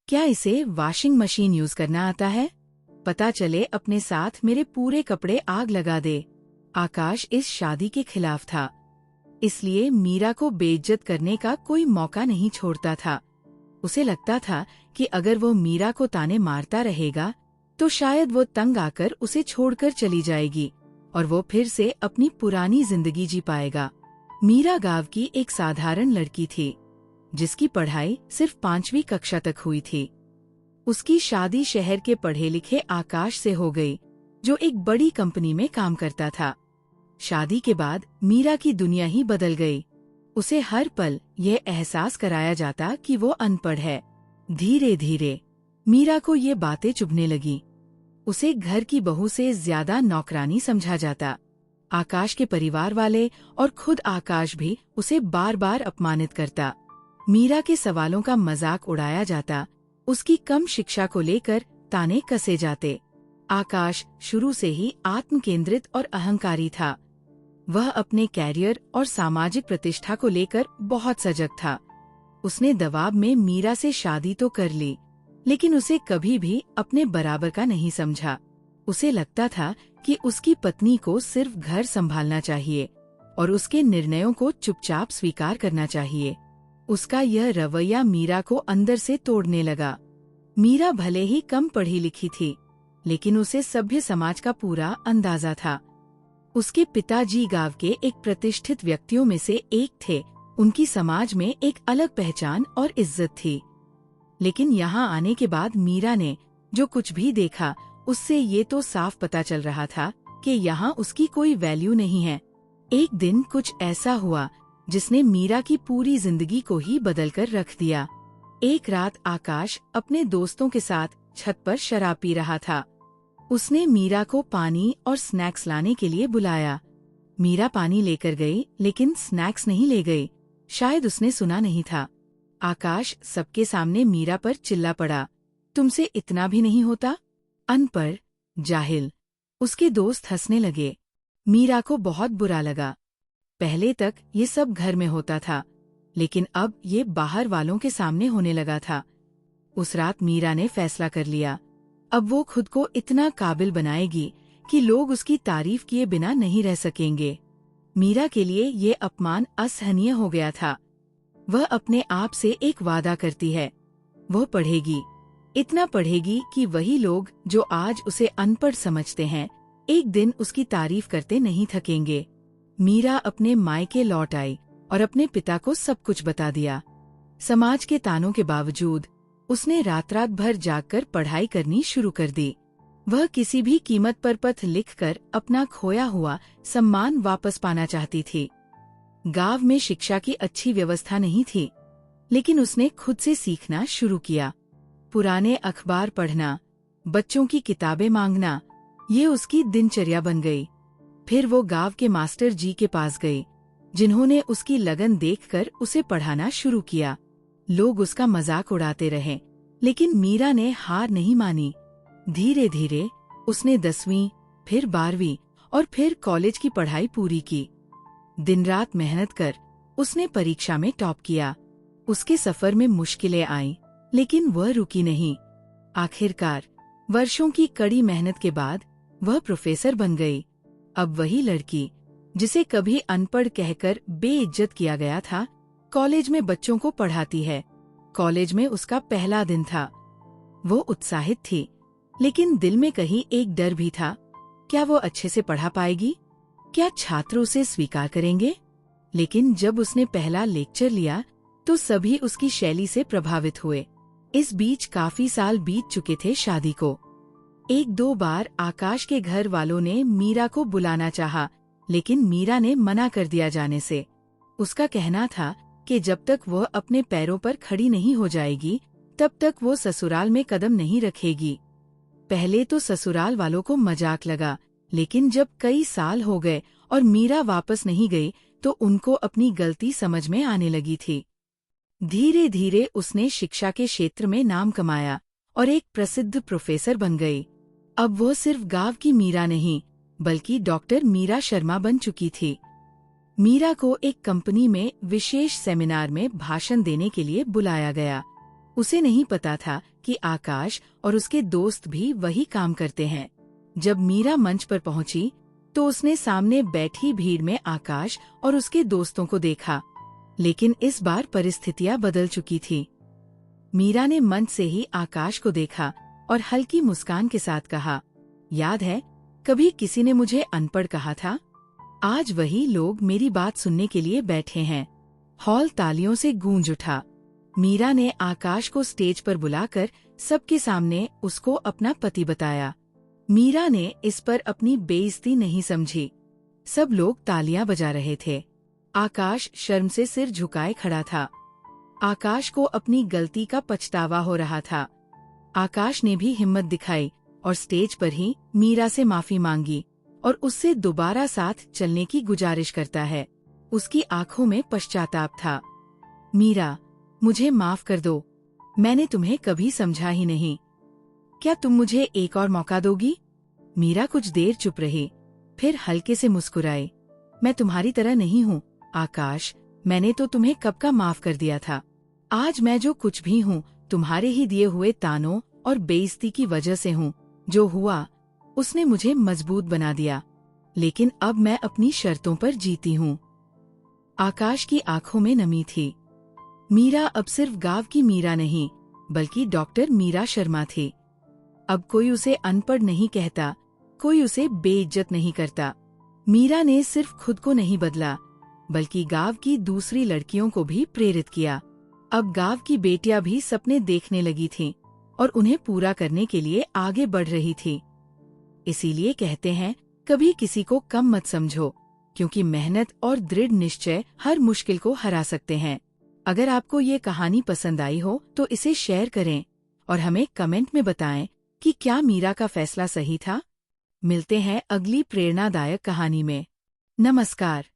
क्या इसे washing machine use करना आता है? पता चले अपने साथ मेरे पूरे कपड़े आग लगा दे। आकाश इस शादी के खिलाफ था, इसलिए मीरा को बेइज्जत करने का कोई मौका नहीं छोड़ता था। उसे लगता था कि अगर वो मीरा को ताने मारता रहेगा तो शायद वो तंग आकर उसे छोड़कर चली जाएगी और वो फिर से अपनी पुरानी जिंदगी जी पाएगा। मीरा गांव की एक साधारण लड़की थी, जिसकी पढ़ाई सिर्फ 5वीं कक्षा तक हुई थी। उसकी शादी शहर के पढ़े लिखे आकाश से हो गई, जो एक बड़ी कंपनी में काम करता था। शादी के बाद मीरा की दुनिया ही बदल गई। उसे हर पल यह एहसास कराया जाता कि वो अनपढ़ है। धीरे धीरे मीरा को ये बातें चुभने लगी। उसे घर की बहू से ज्यादा नौकरानी समझा जाता। आकाश के परिवार वाले और खुद आकाश भी उसे बार बार अपमानित करता। मीरा के सवालों का मजाक उड़ाया जाता। उसकी कम शिक्षा को लेकर ताने कसे जाते। आकाश शुरू से ही आत्म केंद्रित और अहंकारी था। वह अपने कैरियर और सामाजिक प्रतिष्ठा को लेकर बहुत सजग था। उसने दबाव में मीरा से शादी तो कर ली, लेकिन उसे कभी भी अपने बराबर का नहीं समझा। उसे लगता था कि उसकी पत्नी को सिर्फ घर संभालना चाहिए और उसके निर्णयों को चुपचाप स्वीकार करना चाहिए। उसका यह रवैया मीरा को अंदर से तोड़ने लगा। मीरा भले ही कम पढ़ी लिखी थी, लेकिन उसे सभ्य समाज का पूरा अंदाजा था। उसके पिताजी गांव के एक प्रतिष्ठित व्यक्तियों में से एक थे। उनकी समाज में एक अलग पहचान और इज्जत थी। लेकिन यहाँ आने के बाद मीरा ने जो कुछ भी देखा, उससे ये तो साफ पता चल रहा था कि यहाँ उसकी कोई वैल्यू नहीं है। एक दिन कुछ ऐसा हुआ जिसने मीरा की पूरी जिंदगी को ही बदलकर रख दिया। एक रात आकाश अपने दोस्तों के साथ छत पर शराब पी रहा था। उसने मीरा को पानी और स्नैक्स लाने के लिए बुलाया। मीरा पानी लेकर गई, लेकिन स्नैक्स नहीं ले गई। शायद उसने सुना नहीं था। आकाश सबके सामने मीरा पर चिल्ला पड़ा, तुमसे इतना भी नहीं होता? अनपढ़, जाहिल। उसके दोस्त हंसने लगे। मीरा को बहुत बुरा लगा। पहले तक ये सब घर में होता था, लेकिन अब ये बाहर वालों के सामने होने लगा था। उस रात मीरा ने फैसला कर लिया, अब वो खुद को इतना काबिल बनाएगी कि लोग उसकी तारीफ किए बिना नहीं रह सकेंगे। मीरा के लिए ये अपमान असहनीय हो गया था। वह अपने आप से एक वादा करती है, वह पढ़ेगी, इतना पढ़ेगी कि वही लोग जो आज उसे अनपढ़ समझते हैं, एक दिन उसकी तारीफ करते नहीं थकेंगे। मीरा अपने मायके लौट आई और अपने पिता को सब कुछ बता दिया। समाज के तानों के बावजूद उसने रात रात भर जागकर पढ़ाई करनी शुरू कर दी। वह किसी भी कीमत पर पत्र लिखकर अपना खोया हुआ सम्मान वापस पाना चाहती थी। गांव में शिक्षा की अच्छी व्यवस्था नहीं थी, लेकिन उसने खुद से सीखना शुरू किया। पुराने अखबार पढ़ना, बच्चों की किताबें मांगना, ये उसकी दिनचर्या बन गई। फिर वो गांव के मास्टर जी के पास गई, जिन्होंने उसकी लगन देखकर उसे पढ़ाना शुरू किया। लोग उसका मजाक उड़ाते रहे, लेकिन मीरा ने हार नहीं मानी। धीरे धीरे उसने 10वीं, फिर 12वीं और फिर कॉलेज की पढ़ाई पूरी की। दिन रात मेहनत कर उसने परीक्षा में टॉप किया। उसके सफर में मुश्किलें आईं, लेकिन वह रुकी नहीं। आखिरकार वर्षों की कड़ी मेहनत के बाद वह प्रोफेसर बन गई। अब वही लड़की, जिसे कभी अनपढ़ कहकर बेइज्जत किया गया था, कॉलेज में बच्चों को पढ़ाती है। कॉलेज में उसका पहला दिन था। वो उत्साहित थी, लेकिन दिल में कहीं एक डर भी था। क्या वो अच्छे से पढ़ा पाएगी? क्या छात्र उसे स्वीकार करेंगे? लेकिन जब उसने पहला लेक्चर लिया तो सभी उसकी शैली से प्रभावित हुए। इस बीच काफी साल बीत चुके थे शादी को। 1-2 बार आकाश के घर वालों ने मीरा को बुलाना चाहा, लेकिन मीरा ने मना कर दिया जाने से। उसका कहना था कि जब तक वह अपने पैरों पर खड़ी नहीं हो जाएगी, तब तक वो ससुराल में कदम नहीं रखेगी। पहले तो ससुराल वालों को मजाक लगा, लेकिन जब कई साल हो गए और मीरा वापस नहीं गई, तो उनको अपनी गलती समझ में आने लगी थी। धीरे धीरे उसने शिक्षा के क्षेत्र में नाम कमाया और एक प्रसिद्ध प्रोफेसर बन गई। अब वो सिर्फ गांव की मीरा नहीं, बल्कि डॉक्टर मीरा शर्मा बन चुकी थी। मीरा को एक कंपनी में विशेष सेमिनार में भाषण देने के लिए बुलाया गया। उसे नहीं पता था कि आकाश और उसके दोस्त भी वही काम करते हैं। जब मीरा मंच पर पहुंची तो उसने सामने बैठी भीड़ में आकाश और उसके दोस्तों को देखा, लेकिन इस बार परिस्थितियां बदल चुकी थी। मीरा ने मंच से ही आकाश को देखा और हल्की मुस्कान के साथ कहा, याद है कभी किसी ने मुझे अनपढ़ कहा था? आज वही लोग मेरी बात सुनने के लिए बैठे हैं। हॉल तालियों से गूंज उठा। मीरा ने आकाश को स्टेज पर बुलाकर सबके सामने उसको अपना पति बताया। मीरा ने इस पर अपनी बेइज्जती नहीं समझी। सब लोग तालियां बजा रहे थे। आकाश शर्म से सिर झुकाए खड़ा था। आकाश को अपनी गलती का पछतावा हो रहा था। आकाश ने भी हिम्मत दिखाई और स्टेज पर ही मीरा से माफी मांगी और उससे दोबारा साथ चलने की गुजारिश करता है। उसकी आंखों में पश्चाताप था। मीरा, मुझे माफ कर दो, मैंने तुम्हें कभी समझा ही नहीं। क्या तुम मुझे एक और मौका दोगी? मीरा कुछ देर चुप रही, फिर हल्के से मुस्कुराई। मैं तुम्हारी तरह नहीं हूँ आकाश, मैंने तो तुम्हें कब का माफ कर दिया था। आज मैं जो कुछ भी हूँ तुम्हारे ही दिए हुए तानों और बेइज्जती की वजह से हूँ। जो हुआ उसने मुझे मजबूत बना दिया, लेकिन अब मैं अपनी शर्तों पर जीती हूँ। आकाश की आंखों में नमी थी। मीरा अब सिर्फ गांव की मीरा नहीं, बल्कि डॉक्टर मीरा शर्मा थी। अब कोई उसे अनपढ़ नहीं कहता, कोई उसे बेइज्जत नहीं करता। मीरा ने सिर्फ खुद को नहीं बदला, बल्कि गांव की दूसरी लड़कियों को भी प्रेरित किया। अब गांव की बेटियां भी सपने देखने लगी थीं और उन्हें पूरा करने के लिए आगे बढ़ रही थी। इसीलिए कहते हैं, कभी किसी को कम मत समझो, क्योंकि मेहनत और दृढ़ निश्चय हर मुश्किल को हरा सकते हैं। अगर आपको ये कहानी पसंद आई हो तो इसे शेयर करें और हमें कमेंट में बताएं कि क्या मीरा का फैसला सही था। मिलते हैं अगली प्रेरणादायक कहानी में। नमस्कार।